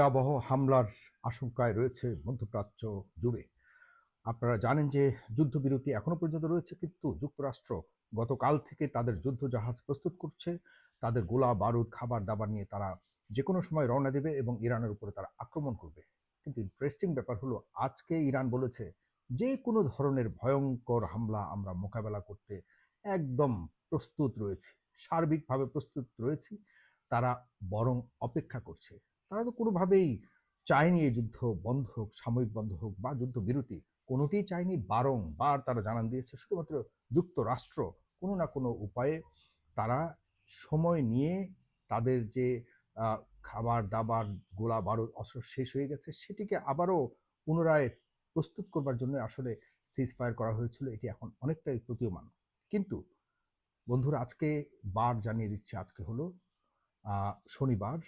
ভয়াবহ হামলার আশঙ্কায় রয়েছে মধ্যপ্রাচ্য জুড়ে। আপনারা জানেন যে যুদ্ধবিরতি এখনো পর্যন্ত রয়েছে, কিন্তু যুক্তরাষ্ট্র গতকাল থেকে তাদের যুদ্ধ জাহাজ প্রস্তুত করছে। তাদের গোলা বারুদ খাবার দাবার নিয়ে তারা যে কোনো সময় রওনা দেবে এবং ইরানের উপরে তারা আক্রমণ করবে। কিন্তু ইন্টারেস্টিং ব্যাপার হলো, আজকে ইরান বলেছে যে কোনো ধরনের ভয়ঙ্কর হামলা আমরা মোকাবেলা করতে একদম প্রস্তুত রয়েছে, সার্বিকভাবে প্রস্তুত রয়েছে। তারা বরং অপেক্ষা করছে। তারা তো কোনোভাবেই চায়নি এই যুদ্ধ বন্ধ হোক, সাময়িক বন্ধ হোক বা যুদ্ধবিরতি, কোনোটিই চায়নি। বারংবার তারা জানান দিয়েছে, শুধুমাত্র যুক্তরাষ্ট্র কোনো না কোনো উপায়ে তারা সময় নিয়ে তাদের যে খাবার দাবার গোলা বারুদ অস্ত্র শেষ হয়ে গেছে সেটিকে আবারও পুনরায় প্রস্তুত করবার জন্য আসলে সিজ ফায়ার করা হয়েছিল। এটি এখন অনেকটাই প্রতীয়মান। কিন্তু বন্ধুরা, আজকে বার জানিয়ে দিচ্ছে, আজকে হলো শনিবার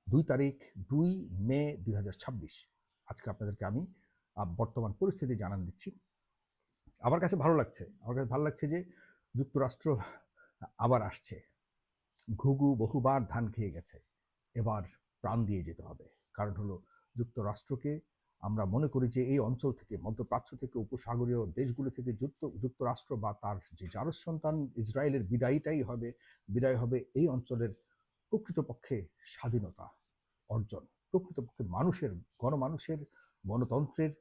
2 তারিখ 2 মে 2026। আজকে আপনাদেরকে আমি বর্তমান পরিস্থিতি জানান দিচ্ছি। আমার কাছে ভালো লাগছে যে যুক্তরাষ্ট্র আবার আসছে। ঘুঘু বহুবার ধান খেয়ে গেছে, এবার প্রাণ দিয়ে যেতে হবে। কারণ হলো, যুক্তরাষ্ট্রকে আমরা মনে করি যে এই অঞ্চল থেকে, মধ্যপ্রাচ্য থেকে, উপসাগরীয় দেশগুলো থেকে যুক্তরাষ্ট্র বা তার যে জারজ সন্তান ইসরায়েলের বিদায় হবে এই অঞ্চলের প্রকৃতপক্ষে স্বাধীনতা অর্জন, প্রকৃতপক্ষে গণমানুষের, গণতন্ত্রের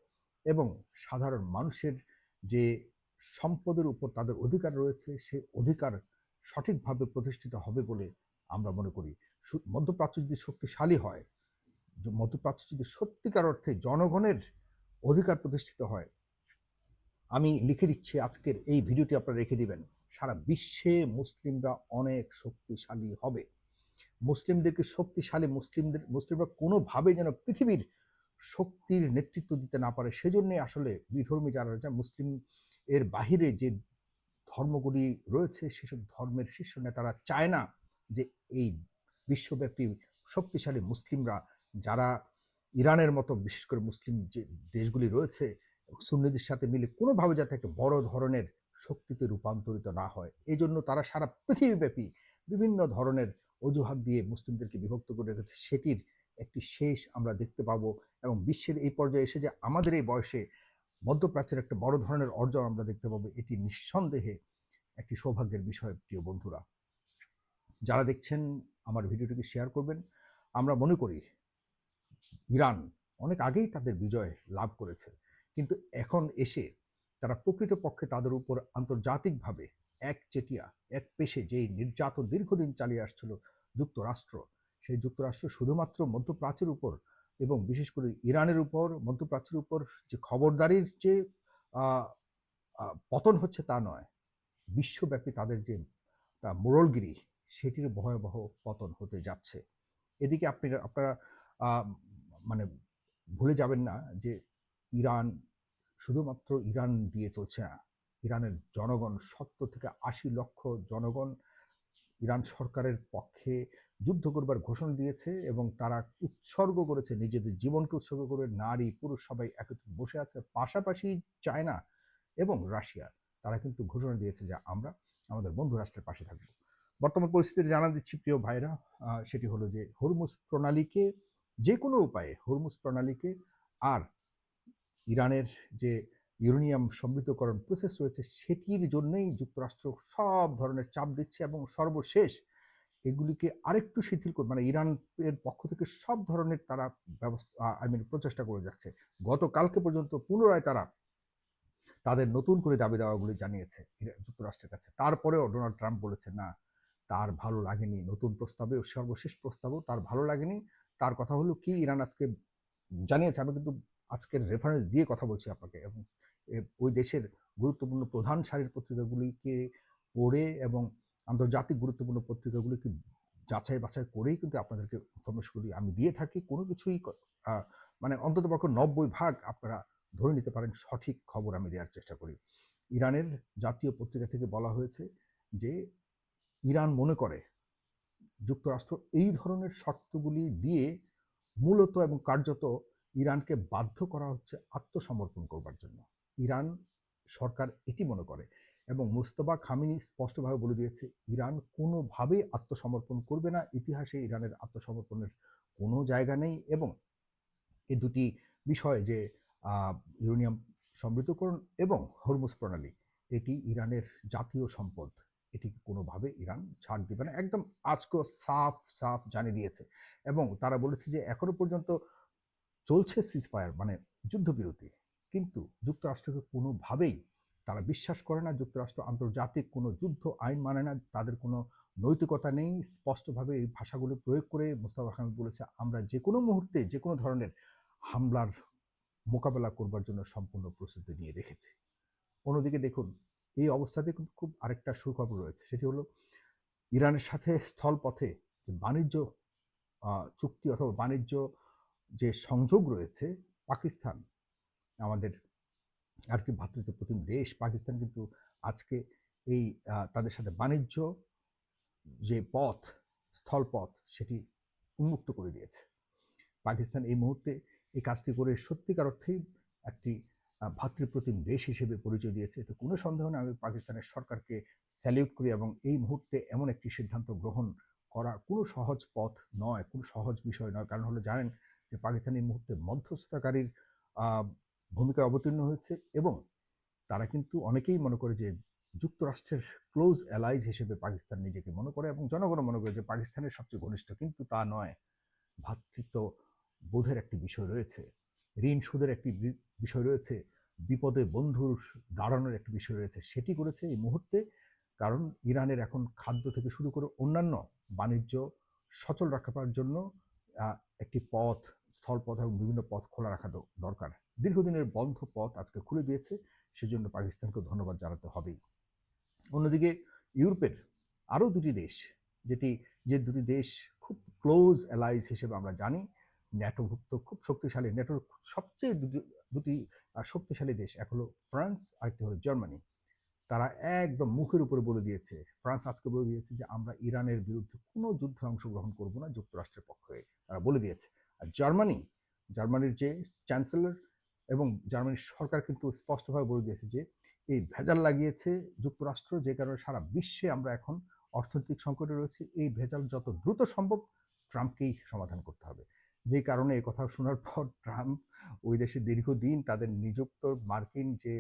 এবং সাধারণ মানুষের যে সম্পদের উপর তাদের অধিকার রয়েছে, সে অধিকার সঠিকভাবে প্রতিষ্ঠিত হবে বলে আমরা মনে করি। মধ্যপ্রাচ্য যদি শক্তিশালী হয়, মধ্যপ্রাচ্য যদি সত্যিকার অর্থে জনগণের অধিকার প্রতিষ্ঠিত হয়, আমি লিখে দিচ্ছি, আজকের এই ভিডিওটি আপনারা রেখে দিবেন, সারা বিশ্বে মুসলিমরা অনেক শক্তিশালী হবে। মুসলিমদেরকে শক্তিশালী, মুসলিমরা কোনোভাবে যেন পৃথিবীর শক্তির নেতৃত্ব দিতে না পারে, সেজন্যে আসলে বিধর্মী যারা রয়েছে, মুসলিম এর বাহিরে যে ধর্মগুলি রয়েছে, সেসব ধর্মের শীর্ষ নেতারা চায় না যে এই বিশ্বব্যাপী শক্তিশালী মুসলিমরা, যারা ইরানের মতো বিশেষ করে মুসলিম যে দেশগুলি রয়েছে সুন্নিদের সাথে মিলে কোনোভাবে যাতে একটা বড় ধরনের শক্তিতে রূপান্তরিত না হয়, এই জন্য তারা সারা পৃথিবীব্যাপী বিভিন্ন ধরনের অজুহাত দিয়ে মুসলিমদেরকে বিভক্ত করে রেখেছে। সেটির একটি শেষ আমরা দেখতে পাবো এবং বিশ্বের এই পর্যায়ে এসে যে আমাদের এই বয়সে মধ্যপ্রাচ্যের একটা বড় ধরনের অর্জন আমরা দেখতে পাবো, এটি নিঃসন্দেহে একটি সৌভাগ্যের বিষয়। প্রিয় বন্ধুরা, যারা দেখছেন আমার ভিডিওটিকে শেয়ার করবেন। আমরা মনে করি ইরান অনেক আগেই তাদের বিজয় লাভ করেছে, কিন্তু এখন এসে তারা প্রকৃতপক্ষে তাদের উপর আন্তর্জাতিকভাবে একচেটিয়া এক পেশে যেই নির্যাতন দীর্ঘদিন চালিয়ে আসছিল যুক্তরাষ্ট্র, সেই যুক্তরাষ্ট্র শুধুমাত্র মধ্যপ্রাচ্যের উপর এবং বিশেষ করে ইরানের উপর, মধ্যপ্রাচ্যের উপর যে খবরদারির যে পতন হচ্ছে তা নয়, বিশ্বব্যাপী তাদের যে মোড়লগিরি, সেটির ভয়াবহ পতন হতে যাচ্ছে। এদিকে আপনারা মানে ভুলে যাবেন না যে ইরান শুধুমাত্র ইরান দিয়ে চলছে না। ইরানের জনগণ, 70 থেকে 80 লক্ষ জনগণ ইরান সরকারের পক্ষে যুদ্ধ করবার ঘোষণা দিয়েছে এবং তারা উৎসর্গ করেছে, নিজেদের জীবনকে উৎসর্গ করে। নারী পুরুষ সবাই একত্রে বসে আছে। পাশাপাশি চায়না এবং রাশিয়া, তারা কিন্তু ঘোষণা দিয়েছে যে আমরা আমাদের বন্ধু রাষ্ট্রের পাশে থাকব। বর্তমান পরিস্থিতি জানা দিচ্ছি প্রিয় ভাইরা, সেটি হলো যে হরমুজ প্রণালীকে যে কোনো উপায়ে, হরমুজ প্রণালীকে আর ইরানের যে ইউরেনিয়াম সমৃদ্ধকরণ প্রসেস রয়েছে, সেটির জন্যই যুক্তরাষ্ট্র সব ধরনের চাপ দিচ্ছে এবং সর্বশেষ এগুলিকে আরেকটু শিথিল করে, মানে ইরানের পক্ষ থেকে সব ধরনের তারা ব্যবস্থা প্রচেষ্টা করে যাচ্ছে। গতকালকে পর্যন্ত পুনরায় তারা তাদের নতুন করে দাবি দাওয়াগুলি জানিয়েছে যুক্তরাষ্ট্রের কাছে। তারপরেও ডোনাল্ড ট্রাম্প বলেছে না, তার ভালো লাগেনি নতুন প্রস্তাবে, সর্বশেষ প্রস্তাবও তার ভালো লাগেনি। তার কথা হলো কি, ইরান আজকে জানিয়েছে, আমি কিন্তু আজকের রেফারেন্স দিয়ে কথা বলছি আপনাকে, এবং ওই দেশের গুরুত্বপূর্ণ প্রধান সারির পত্রিকাগুলিকে পড়ে এবং আন্তর্জাতিক গুরুত্বপূর্ণ পত্রিকাগুলিকে যাচাই বাছাই করেই কিন্তু আপনাদেরকে ইনফরমেশনগুলি আমি দিয়ে থাকি। কোনো কিছুই মানে অন্ততপক্ষে 90% আপনারা ধরে নিতে পারেন সঠিক খবর আমি দেওয়ার চেষ্টা করি। ইরানের জাতীয় পত্রিকা থেকে বলা হয়েছে যে ইরান মনে করে যুক্তরাষ্ট্র এই ধরনের শর্তগুলি দিয়ে মূলত এবং কার্যত ইরানকে বাধ্য করা হচ্ছে আত্মসমর্পণ করবার জন্য। ইরান সরকার এটি মনে করে এবং মুস্তফা খামেনি স্পষ্টভাবে বলে দিয়েছে ইরান কোনোভাবেই আত্মসমর্পণ করবে না। ইতিহাসে ইরানের আত্মসমর্পণের কোনো জায়গা নেই। এবং এই দুটি বিষয় যে ইউরেনিয়াম সমৃদ্ধকরণ এবং হরমুজ প্রণালী, এটি ইরানের জাতীয় সম্পদ। এটিকে কোনোভাবে ইরান ছাড় দিবে না, একদম আজকে সাফ সাফ জানিয়ে দিয়েছে। এবং তারা বলেছে যে এখনো পর্যন্ত চলছে সিজফায়ার, মানে যুদ্ধবিরতি, কিন্তু যুক্তরাষ্ট্রকে কোনোভাবেই তারা বিশ্বাস করে না। যুক্তরাষ্ট্র আন্তর্জাতিক কোনো যুদ্ধ আইন মানে না, তাদের কোনো নৈতিকতা নেই। স্পষ্টভাবে এই ভাষাগুলো প্রয়োগ করে মোস্তফা কামাল বলেছে, আমরা যে কোনো মুহূর্তে যে কোনো ধরনের হামলার মোকাবেলা করবার জন্য সম্পূর্ণ প্রস্তুতি নিয়ে রেখেছে। অন্যদিকে দেখুন, এই অবস্থাতে কিন্তু খুব আরেকটা সুখবর রয়েছে, সেটি হলো ইরানের সাথে স্থলপথে যে বাণিজ্য চুক্তি অথবা বাণিজ্য যে সংযোগ রয়েছে, পাকিস্তান, আমাদের আর কি ভ্রাতৃত্ব প্রতিম দেশ পাকিস্তান, কিন্তু আজকে এই তাদের সাথে বাণিজ্য যে পথ, স্থলপথ, সেটি উন্মুক্ত করে দিয়েছে। পাকিস্তান এই মুহূর্তে এই কাজটি করে সত্যিকার অর্থেই একটি ভ্রাতৃপ্রতিম দেশ হিসেবে পরিচয় দিয়েছে। তো কোনো সন্দেহ নেই, আমি পাকিস্তানের সরকারকে স্যালিউট করি। এবং এই মুহূর্তে এমন একটি সিদ্ধান্ত গ্রহণ করা কোনো সহজ পথ নয়, কোনো সহজ বিষয় নয়। কারণ হলো, জানেন যে পাকিস্তান এই মুহূর্তে মধ্যস্থতাকারীর ভূমিকায় অবতীর্ণ হয়েছে। এবং তারা কিন্তু অনেকেই মনে করে যে যুক্তরাষ্ট্রের ক্লোজ অ্যালাইজ হিসেবে পাকিস্তান নিজেকে মনে করে, এবং জনগণও মনে করে যে পাকিস্তানের সবচেয়ে ঘনিষ্ঠ, কিন্তু তা নয়। ভ্রাতৃত্ব বোধের একটি বিষয় রয়েছে, ঋণ শোধের একটি বিষয় রয়েছে, বিপদে বন্ধুর দাঁড়ানোর একটি বিষয় রয়েছে। সেটি করেছে এই মুহূর্তে, কারণ ইরানের এখন খাদ্য থেকে শুরু করে অন্যান্য বাণিজ্য সচল রাখার জন্য একটি পথ, স্থলপথ এবং বিভিন্ন পথ খোলা রাখা দরকার। দীর্ঘদিনের বন্ধ পথ আজকে খুলে দিয়েছে, সেজন্য পাকিস্তানকে ধন্যবাদ জানাতে হবেই। অন্যদিকে ইউরোপের আরও দুটি দেশ, যে দুটি দেশ খুব ক্লোজ অ্যালাইজ হিসেবে আমরা জানি, ন্যাটোভুক্ত, খুব শক্তিশালী, ন্যাটোর সবচেয়ে দুটি শক্তিশালী দেশ, এক হলো ফ্রান্স, আরেকটি হলো জার্মানি। তারা একদম মুখের উপরে বলে দিয়েছে, ফ্রান্স আজকে বলে দিয়েছে যে আমরা ইরানের বিরুদ্ধে কোনো যুদ্ধে অংশগ্রহণ করব না, যুক্তরাষ্ট্রের পক্ষে তারা বলে দিয়েছে। আর জার্মানির যে চ্যান্সেলর এবং জার্মানির সরকার কিন্তু স্পষ্টভাবে বলে দিয়েছে যে এই ভেজাল লাগিয়েছে যুক্তরাষ্ট্র, যে কারণে সারা বিশ্বে আমরা এখন অর্থনৈতিক সংকটে রয়েছে। এই ভেজাল যত দ্রুত সম্ভব ট্রাম্পকেই সমাধান করতে হবে। যে কারণে এই কথা শোনার পর ট্রাম্প ওই দেশে দীর্ঘদিন তাদের নিযুক্ত মার্কিন যে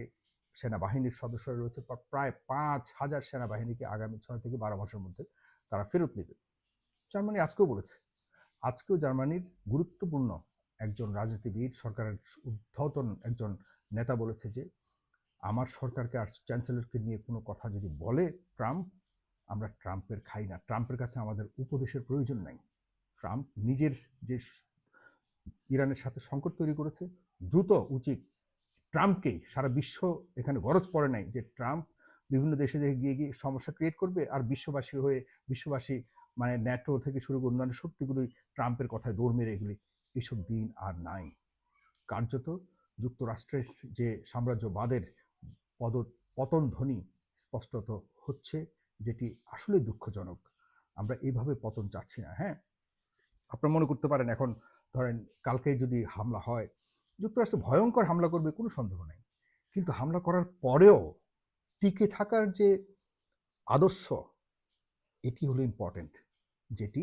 সেনাবাহিনীর সদস্যরা রয়েছে, প্রায় 5,000 সেনাবাহিনীকে আগামী 6 থেকে 12 মাসের মধ্যে তারা ফেরত নেবে। জার্মানি আজকেও বলেছে, আজকেও জার্মানির গুরুত্বপূর্ণ একজন রাজনীতিবিদ, সরকারের ঊর্ধ্বতন একজন নেতা বলেছে যে আমার সরকারকে আর চ্যান্সেলরকে নিয়ে কোনো কথা যদি বলে ট্রাম্প, আমরা ট্রাম্পের খাই না, ট্রাম্পের কাছে আমাদের উপদেশের প্রয়োজন নাই। ট্রাম্প নিজের যে ইরানের সাথে সংকট তৈরি করেছে, দ্রুত উচিত ট্রাম্পকেই, সারা বিশ্ব এখানে গরজ পড়ে নাই যে ট্রাম্প বিভিন্ন দেশে গিয়ে গিয়ে সমস্যা ক্রিয়েট করবে, আর বিশ্ববাসী মানে ন্যাটো থেকে শুরু করে অন্যান্য শক্তিগুলোই ট্রাম্পের কথায় দৌড় মেরে এগুলি, এইসব দিন আর নাই। কার্যত যুক্তরাষ্ট্রের যে সাম্রাজ্যবাদের পতন ধ্বনি স্পষ্টত হচ্ছে, যেটি আসলে দুঃখজনক। আমরা এইভাবে পতন চাচ্ছি না। হ্যাঁ, আপনারা মনে করতে পারেন এখন ধরেন কালকে যদি হামলা হয়, যুক্তরাষ্ট্র ভয়ঙ্কর হামলা করবে, কোনো সন্দেহ নেই। কিন্তু হামলা করার পরেও টিকে থাকার যে আদর্শ, এটি হলো ইম্পর্টেন্ট, যেটি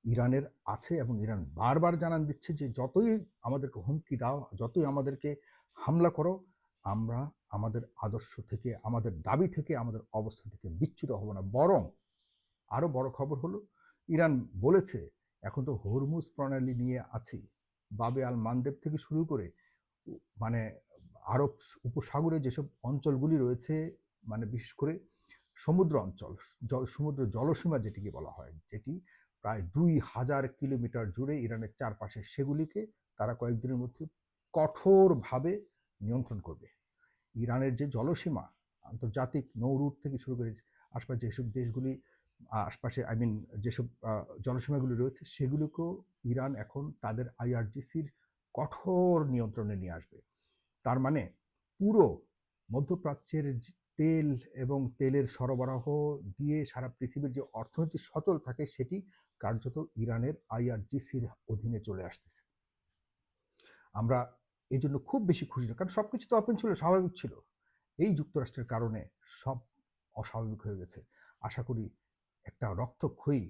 ইরানের আছে। এবং ইরান বারবার জানান দিচ্ছে যে যতই আমাদেরকে হুমকি দাও, যতই আমাদেরকে হামলা করো, আমরা আমাদের আদর্শ থেকে, আমাদের দাবি থেকে, আমাদের অবস্থা থেকে বিচ্যুত হব না। বরং আরও বড় খবর হলো, ইরান বলেছে এখন তো হরমুজ প্রণালী নিয়ে আছি, বাবে আল মানদেব থেকে শুরু করে মানে আরব উপসাগরে যেসব অঞ্চলগুলি রয়েছে, মানে বিশেষ করে সমুদ্র অঞ্চল, সমুদ্র জলসীমা যেটিকে বলা হয়, যেটি প্রায় 2,000 কিলোমিটার জুড়ে ইরানের চারপাশে, সেগুলিকে তারা কয়েকদিনের মধ্যে কঠোরভাবে নিয়ন্ত্রণ করবে। ইরানের যে জলসীমা, আন্তর্জাতিক নৌরুট থেকে শুরু করে আশপাশে যেসব দেশগুলি আশপাশে যেসব জলসীমাগুলি রয়েছে, সেগুলিকেও ইরান এখন তাদের আইআরজিসির কঠোর নিয়ন্ত্রণে নিয়ে আসবে। তার মানে পুরো মধ্যপ্রাচ্যের তেল এবং তেলের সরবরাহ দিয়ে সারা পৃথিবীর যে অর্থনীতি সচল থাকে, সেটি কার্যত ইরানের আইআরজিসির অধীনে চলে আসতেছে। আমরা এই জন্য খুব বেশি খুশি না, কারণ সবকিছু তো ওপেন ছিল, স্বাভাবিক ছিল। এই যুক্তরাষ্ট্রের কারণে সব অস্বাভাবিক হয়ে গেছে। আশা করি একটা রক্তক্ষয়ী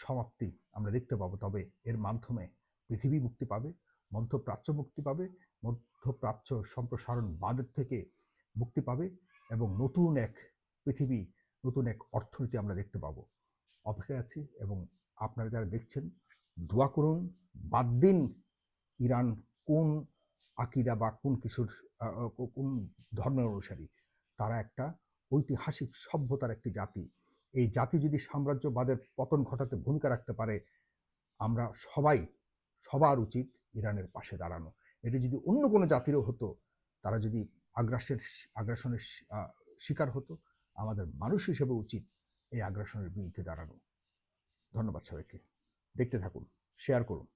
সমাপ্তি আমরা দেখতে পাবো, তবে এর মাধ্যমে পৃথিবী মুক্তি পাবে, মধ্যপ্রাচ্য মুক্তি পাবে, মধ্যপ্রাচ্য সম্প্রসারণবাদের থেকে মুক্তি পাবে এবং নতুন এক পৃথিবী, নতুন এক অর্থনীতি আমরা দেখতে পাবো। অপেক্ষায় আছি এবং আপনারা যারা দেখছেন দোয়া করুন, বাদ দিন ইরান কোন আকিদা বা কোন কিছুর কোন ধর্মের অনুসারী, তারা একটা ঐতিহাসিক সভ্যতার একটি জাতি। এই জাতি যদি সাম্রাজ্যবাদের পতন ঘটাতে ভূমিকা রাখতে পারে, আমরা সবার উচিত ইরানের পাশে দাঁড়ানো। এটি যদি অন্য কোনো জাতিরও হতো, তারা যদি আগ্রাসনের শিকার হতো, আমাদের মানুষ হিসেবে উচিত এই আগ্রাসনের বিরুদ্ধে দাঁড়ানো। ধন্যবাদ সবাইকে। দেখতে থাকুন, শেয়ার করুন।